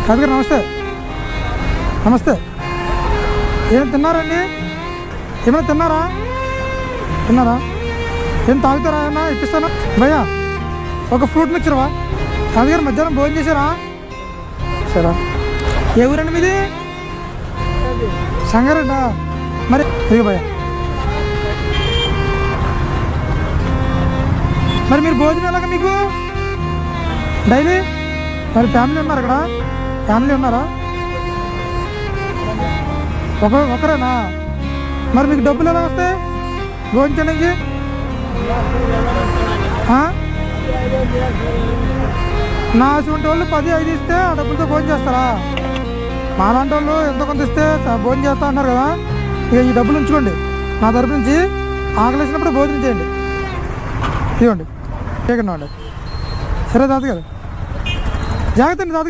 తాతగారు నమస్తే. నమస్తే. ఏం తిన్నారండి? ఏమైనా తిన్నారా? ఏం తాగుతారా? ఏమన్నా ఇప్పిస్తాను భయ్యా. ఒక ఫ్రూట్ మిక్చర్వా? తాతగారు మధ్యాహ్నం భోజనం చేశారా? సరే. ఏ ఊరండి మీది? సంగారెడ్డా. మరి ఇదిగో భయ్యా. మరి మీరు భోజనం ఎలాగ మీకు డైలీ? మరి ఫ్యామిలీ ఉన్నారు అక్కడ? ఫ్యామిలీ ఉన్నారా? ఒకరేనా? మరి మీకు డబ్బులు ఎలా వస్తాయి భోజనం చేయడానికి? నా అటువంటి వాళ్ళు 10-5 ఇస్తే ఆ డబ్బులతో భోజనం చేస్తారా? మా లాంటి వాళ్ళు ఎంతో కొంత ఇస్తే భోజనం చేస్తా అన్నారు కదా. ఇక ఈ డబ్బులు ఉంచుకోండి. నా తరపు నుంచి ఆకలిసినప్పుడు భోజనం చేయండి. ఇవ్వండి. చేయకండి. సరే తాతగారు, జాగ్రత్త అండి తాతగారు.